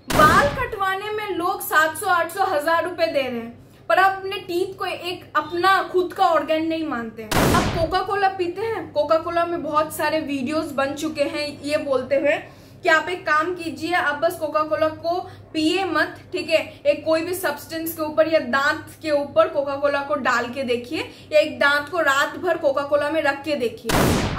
बाल कटवाने में लोग 700, 800, 1000 रुपए दे रहे हैं, पर आप अपने टीथ को एक अपना खुद का ऑर्गन नहीं मानते हैं। आप कोका कोला पीते हैं, कोका कोला में बहुत सारे वीडियोस बन चुके हैं ये बोलते हुए कि आप एक काम कीजिए, आप बस कोका कोला को पिए मत, ठीक है। एक कोई भी सब्सटेंस के ऊपर या दांत के ऊपर कोका कोला को डाल के देखिए, या एक दांत को रात भर कोका कोला में रख के देखिए।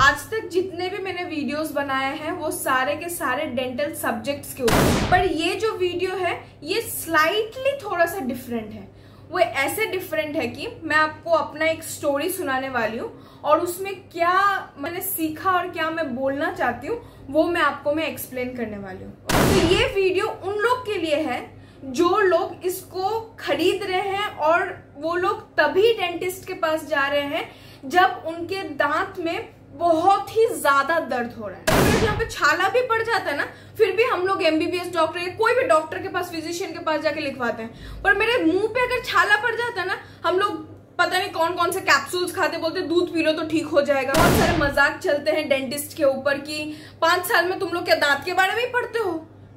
आज तक जितने भी मैंने वीडियोस बनाए हैं वो सारे के सारे डेंटल सब्जेक्ट्स के ऊपर, पर ये जो वीडियो है ये स्लाइटली थोड़ा सा डिफरेंट है। वो ऐसे डिफरेंट है कि मैं आपको अपना एक स्टोरी सुनाने वाली हूँ और उसमें क्या मैंने सीखा और क्या मैं बोलना चाहती हूँ वो मैं एक्सप्लेन करने वाली हूँ। तो ये वीडियो उन लोग के लिए है जो लोग इसको खरीद रहे हैं और वो लोग तभी डेंटिस्ट के पास जा रहे हैं जब उनके दांत में बहुत ही ज्यादा दर्द हो रहा है। तो यहाँ पे छाला भी पड़ जाता है ना, फिर भी हम लोग MBBS डॉक्टर या कोई भी डॉक्टर के पास, फिजिशियन के पास जाके लिखवाते हैं। पर मेरे मुंह पे अगर छाला पड़ जाता है ना, हम लोग पता नहीं कौन कौन से कैप्सूल्स खाते, बोलते दूध पी लो तो ठीक हो जाएगा। बहुत सारे मजाक चलते हैं डेंटिस्ट के ऊपर कि 5 साल में तुम लोग क्या दांत के बारे में ही पढ़ते हो,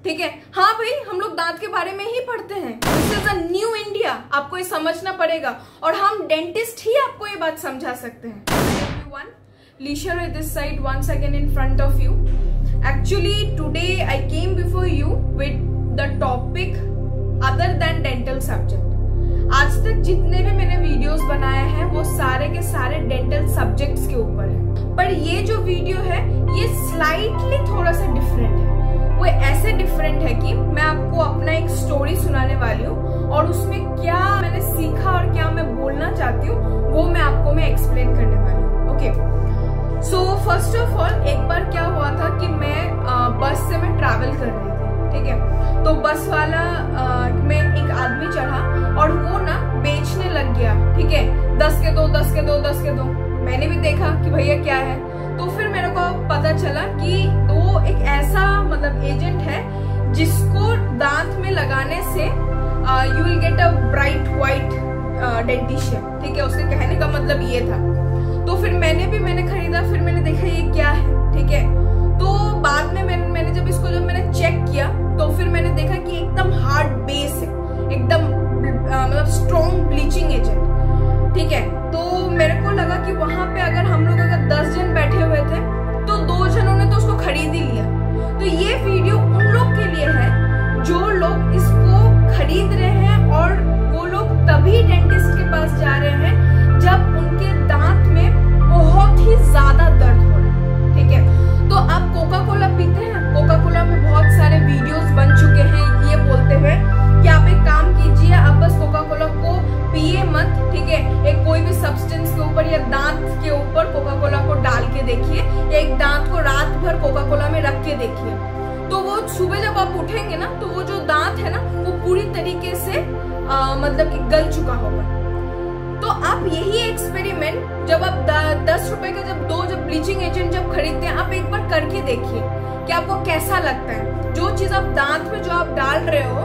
ठीक है। हाँ भाई, हम लोग दांत के बारे में ही पढ़ते हैं। This is a new India, आपको ये समझना पड़ेगा और हम डेंटिस्ट ही आपको ये बात समझा सकते हैं। Lisha with this side once again in front of you. Actually today I came before you with the topic other than dental subject. आज तक जितने भी मैंने वीडियोस बनाए हैं वो सारे के सारे डेंटल सब्जेक्ट्स के ऊपर है, पर ये जो वीडियो है ये स्लाइटली थोड़ा सा डिफरेंट है। वो ऐसे डिफरेंट है कि मैं आपको अपना एक स्टोरी सुनाने वाली हूँ और उसमें क्या मैंने सीखा और क्या मैं बोलना चाहती हूँ वो मैं एक्सप्लेन करने वाली हूँ। Okay, so first of all एक बार क्या हुआ था कि मैं बस से मैं ट्रैवल कर रही थी, ठीक है। तो बस वाला में एक आदमी चढ़ा और वो ना बेचने लग गया, ठीक है। 10 के 2, 10 के 2, 10 के 2। मैंने भी देखा कि भैया क्या है, तो फिर मेरे को पता चला कि वो एक ऐसा मतलब एजेंट है जिसको दांत में लगाने से you will get a bright white dentition, ठीक है। उसके कहने का मतलब ये था। तो फिर मैंने खरीदा, फिर मैंने देखा ये क्या है, ठीक है। तो बाद में मैंने जब मैंने चेक किया तो फिर मैंने देखा कि एकदम हार्ड बेस है, एकदम मतलब स्ट्रॉन्ग ब्लीचिंग एजेंट, ठीक है। तो मेरे को लगा कि वहां पे अगर हम लोग 10 जन बैठे हुए थे तो 2 जनों ने तो उसको खरीद ही लिया। तो ये वीडियो उन लोग के लिए है जो लोग इसको खरीद रहे हैं और वो लोग तभी डेंटिस्ट के पास जा रहे हैं जब उनके दांत में बहुत ही ज्यादा दर्द हो रहा है, ठीक है। तो आप कोका कोला पीते हैं, कोका कोला में बहुत सारे वीडियोस बन चुके हैं ये बोलते हुए कि आप एक काम कीजिए, आप बस कोका कोला को पिए मत, ठीक है। एक कोई भी सब्सटेंस के ऊपर या दांत के ऊपर कोका कोला को डाल के देखिए, या एक दांत को रात भर कोका कोला में रख के देखिए। तो वो सुबह जब आप उठेंगे ना तो वो जो दांत है ना वो पूरी तरीके से मतलब कि गल चुका होगा। तो आप यही एक्सपेरिमेंट जब आप 10 रुपए का जब ब्लीचिंग एजेंट जब खरीदते हैं, आप एक बार करके देखिए कि आपको कैसा लगता है। जो चीज आप दांत में जो आप डाल रहे हो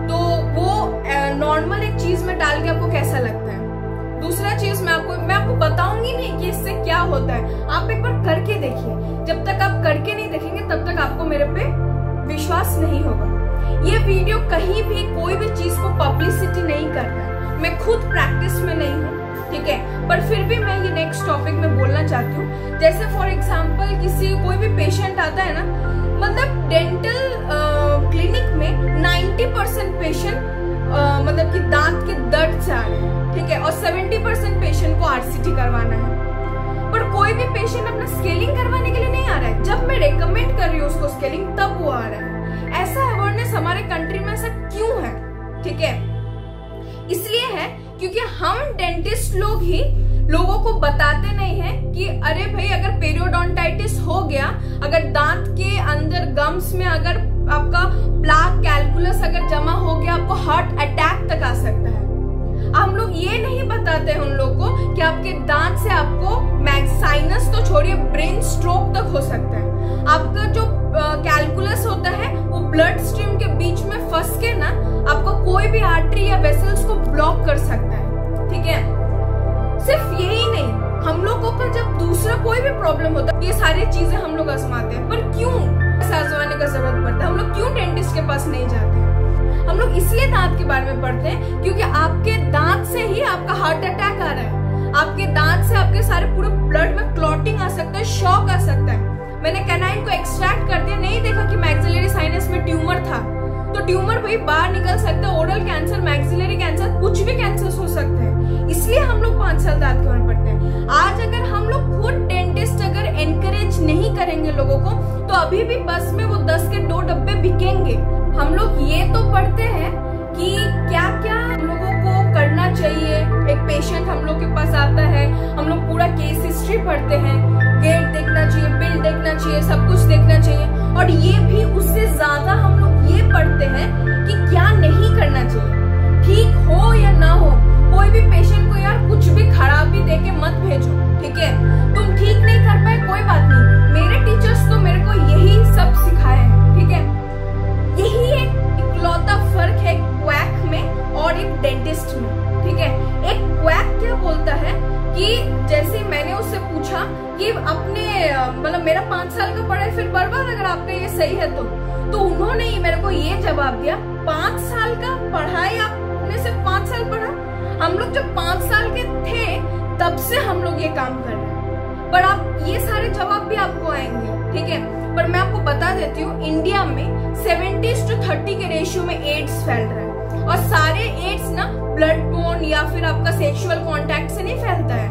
तो वो नॉर्मल एक चीज में डाल के आपको कैसा लगता है। दूसरा चीज मैं आपको बताऊंगी नहीं कि इससे क्या होता है, आप एक बार करके देखिए। जब तक आप करके नहीं देखेंगे तब तक आपको मेरे पे विश्वास नहीं होगा। ये वीडियो कहीं भी कोई भी चीज को पब्लिसिटी नहीं करता है, मैं खुद प्रैक्टिस में नहीं हूँ, ठीक है। पर फिर भी मैं ये नेक्स्ट टॉपिक में बोलना चाहती हूँ। जैसे फॉर एग्जांपल कोई भी पेशेंट आता है ना, मतलब डेंटल क्लिनिक में 90% पेशेंट मतलब कि दांत के दर्द से आ रहे हैं, ठीक है, और 70% पेशेंट को RCT करवाना है। पर कोई भी पेशेंट अपना स्केलिंग करवाने के लिए नहीं आ रहा है। जब मैं रेकमेंड कर रही हूँ उसको स्केलिंग, तब वो आ रहा है। ऐसा अवेयरनेस हमारे कंट्री में ऐसा क्यों है, ठीक है। इसलिए है क्योंकि हम डेंटिस्ट लोग ही लोगों को बताते नहीं हैं कि अरे भाई अगर पेरियोडोंटाइटिस हो गया, अगर दांत के अंदर गम्स में अगर आपका प्लाक कैलकुलस अगर जमा हो गया, आपको हार्ट अटैक तक आ सकता है। हम लोग ये नहीं बताते हैं उन लोग को कि आपके दांत से आपको साइनस तो छोड़िए ब्रेन स्ट्रोक तक हो सकता है। आपका जो कैलकुलस होता है वो ब्लड स्ट्रीम के बीच में फंस के ना आपको कोई भी आर्टरी या वेसल्स को ब्लॉक कर सकता है, ठीक है। सिर्फ यही नहीं, हम लोगों का जब दूसरा कोई भी प्रॉब्लम होता है ये सारी चीजें हम लोग आजमाते हैं। पर क्यों आजमाने का जरूरत पड़ता है, हम लोग क्यों डेंटिस्ट के पास नहीं जाते हैं? हम लोग इसलिए दांत के बारे में पढ़ते हैं क्योंकि आपके दांत से ही आपका हार्ट अटैक आ रहा है, आपके दांत से आपके सारे पूरे ब्लड में क्लॉटिंग आ सकता है, शॉक आ सकता है। मैंने कैनाइन को एक्सट्रैक्ट कर दिया, नहीं देखा कि मैक्सिलरी साइनस में ट्यूमर था, तो ट्यूमर भाई बाहर निकल सकता है। ओरल कैंसर, मैक्सिलरी कैंसर, कुछ भी कैंसर हो सकते हैं, इसलिए हम लोग 5 साल दांत के बारे में पढ़ते हैं। आज अगर हम लोग खुद डेंटिस्ट अगर एनकरेज नहीं करेंगे लोगों को, तो अभी भी बस में वो 10 के 2 डब्बे बिकेंगे। हम लोग ये तो पढ़ते हैं कि क्या क्या हम लोगों को करना चाहिए। एक पेशेंट हम लोग के पास आता है, हम लोग पूरा केस हिस्ट्री पढ़ते हैं, गेट देखना चाहिए, बिल देखना चाहिए, सब कुछ देखना चाहिए। और ये भी उससे ज्यादा हम लोग ये पढ़ते हैं कि क्या नहीं करना चाहिए। ठीक हो या ना हो, कोई भी पेशेंट को यार कुछ भी खराबी दे के मत भेजो, ठीक है। तुम ठीक नहीं कर पाए कोई बात नहीं, मेरे टीचर्स तो मेरे को यही सब सिखाए हैं, ठीक है। यही एक इकलौता फर्क है क्वैक में और एक डेंटिस्ट में, ठीक है। एक क्वैक क्या बोलता है कि जैसे मैंने उससे पूछा कि अपने मतलब मेरा 5 साल का पढ़ाई फिर बर्बाद अगर आपका ये सही है तो उन्होंने ही मेरे को ये जवाब दिया, 5 साल का पढ़ाई आपने सिर्फ 5 साल पढ़ा। हम लोग जब 5 साल के थे तब से हम लोग ये काम कर रहे हैं। पर आप ये सारे जवाब भी आपको आएंगे, ठीक है। पर मैं आपको बता देती हूँ, इंडिया में 70:30 के रेशियो में एड्स फैल रहा है। और सारे एड्स ना ब्लड बोन या फिर आपका सेक्सुअल कांटेक्ट से नहीं फैलता है।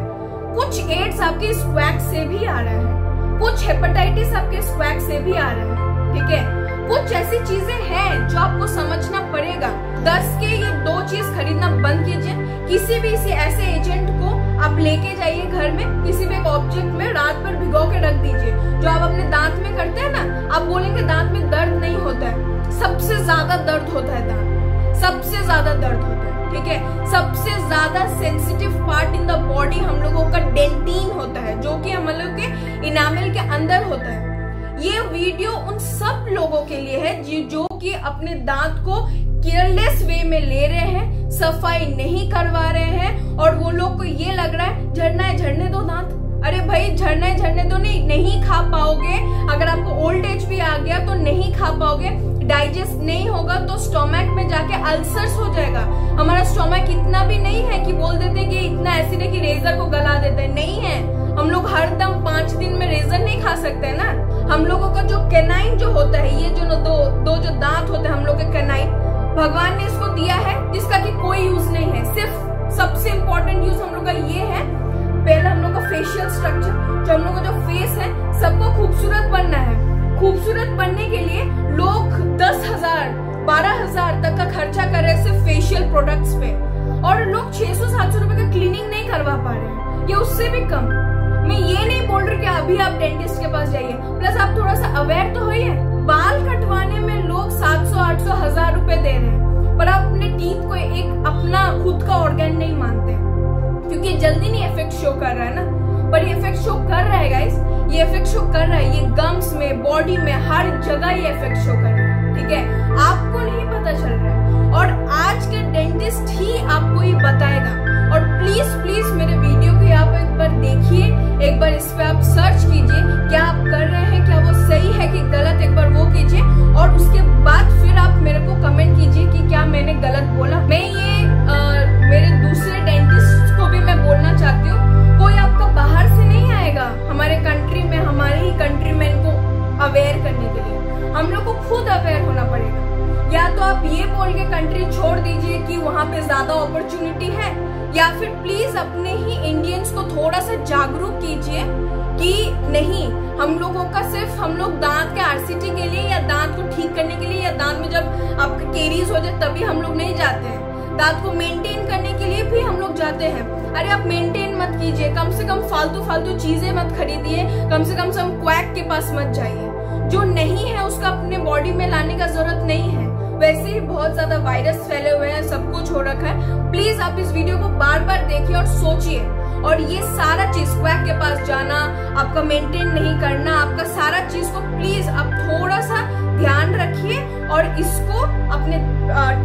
कुछ एड्स आपके स्क्वैक से भी आ रहा है, कुछ हेपेटाइटिस आपके स्क्वैक से भी आ रहा है, ठीक है। कुछ ऐसी चीजें हैं जो आपको समझना पड़ेगा। 10 के ये 2 चीज खरीदना बंद कीजिए। किसी भी ऐसे एजेंट को आप लेके जाइए घर में, किसी भी एक ऑब्जेक्ट में रात भर भिगो के रख दीजिए। जो आप अपने दांत में करते हैं ना, आप बोलेंगे दांत में दर्द नहीं होता है, सबसे ज्यादा दर्द होता है दांत में, सबसे ज्यादा दर्द होता है, ठीक है। सबसे ज्यादा sensitive part in the body हम लोगों का डेंटिन होता है, जो कि हम लोग के इनामल के अंदर होता है। ये वीडियो उन सब लोगों के लिए है जो कि अपने दांत को केयरलेस वे में ले रहे हैं, सफाई नहीं करवा रहे हैं, और वो लोग को ये लग रहा है झड़ना है झड़ने दो दांत। अरे भाई झड़ना है झड़ने दो नहीं खा पाओगे। अगर आपको ओल्ड एज भी आ गया तो नहीं खा पाओगे, डाइजेस्ट नहीं होगा तो स्टोमक में जाके अल्सर्स हो जाएगा। हमारा स्टोमक इतना भी नहीं है कि बोल देते कि इतना एसिड है कि रेजर को गला देते हैं, नहीं है। हम लोग हरदम 5 दिन में रेजर नहीं खा सकते ना। हम लोगों का जो कैनाइन जो होता है, ये जो दो जो दांत होते हैं हम लोग के कैनाइन, भगवान ने इसको दिया है जिसका कि कोई यूज नहीं है। सिर्फ सबसे इम्पोर्टेंट यूज हम लोग का ये है, पहला हम लोग का फेशियल स्ट्रक्चर, जो हम लोग का जो फेस है, सबको खूबसूरत बनना है। खूबसूरत बनने के लिए लोग 10,000 12,000 तक का खर्चा कर रहे हैं सिर्फ फेशियल प्रोडक्ट्स पे, और लोग 600-700 रुपए का क्लीनिंग नहीं करवा पा रहे हैं, या उससे भी कम। मैं ये नहीं बोल रही कि अभी आप डेंटिस्ट के पास जाइए, प्लस आप थोड़ा सा अवेयर तो होइए। बाल कटवाने में लोग 700-800 1000 रुपए दे रहे हैं, पर आप अपने टीथ को एक अपना खुद का ऑर्गन नहीं मानते, क्योंकि जल्दी नहीं इफेक्ट शो कर रहा है ना। पर ये इफेक्ट शो कर रहा है गाइस, ये इफेक्ट शो कर रहा है। ये गम्स में, बॉडी में, हर जगह ये इफेक्ट शो कर रहा है, ठीक है। आपको नहीं पता चल रहा है, और आज के डेंटिस्ट ही आपको ये बताएगा। और प्लीज प्लीज मेरे वीडियो को आप एक बार देखिए, एक बार इस पे आप सर्च कीजिए, क्या आप कर रहे हैं, क्या वो सही है कि गलत, एक बार वो कीजिए। और उसके बाद फिर आप मेरे को कमेंट कीजिए कि क्या मैंने गलत बोला। मैं ये मेरे दूसरे डेंटिस्ट को भी मैं बोलना चाहती हूँ, कोई आपका बाहर से नहीं आएगा हमारे कंट्री में, हमारे ही कंट्रीमैन को अवेयर करने के लिए। हम लोग को खुद अवेयर होना पड़ेगा। या तो आप ये बोल के कंट्री छोड़ दीजिए कि वहां पे ज्यादा अपॉर्चुनिटी है, या फिर प्लीज अपने ही इंडियंस को थोड़ा सा जागरूक कीजिए कि नहीं, हम लोगों का सिर्फ हम लोग दांत के आरसीटी के लिए या दांत को ठीक करने के लिए, या दांत में जब आपका केरीज हो जाए तभी हम लोग नहीं जाते हैं। दांत को मेंटेन करने के लिए भी हम लोग जाते हैं। अरे आप मेंटेन मत कीजिए, कम से कम फालतू चीजें मत खरीदिए, कम से कम क्वैक के पास मत जाइए। जो नहीं है उसका अपने बॉडी में लाने का जरूरत नहीं है। वैसे ही बहुत ज्यादा वायरस फैले हुए हैं, सब कुछ हो रखा है। प्लीज आप इस वीडियो को बार बार देखिए और सोचिए। और ये सारा चीज क्वैक के पास जाना, आपका मेंटेन नहीं करना, आपका सारा चीज को प्लीज आप थोड़ा सा ध्यान रखिए, और इसको अपने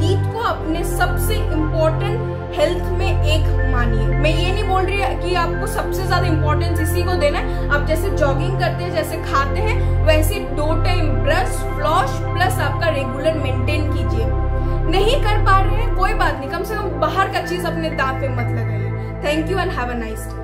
टीथ को अपने सबसे इम्पोर्टेंट हेल्थ में एक मानिए। मैं ये नहीं बोल रही कि आपको सबसे ज्यादा इम्पोर्टेंस इसी को देना है। आप जैसे जॉगिंग करते हैं, जैसे खाते हैं, वैसे 2 टाइम ब्रश, फ्लॉस प्लस आपका रेगुलर मेंटेन कीजिए। नहीं कर पा रहे हैं कोई बात नहीं, कम से कम बाहर का चीज अपने दांत पे मत लगाइए। Thank you and have a nice day.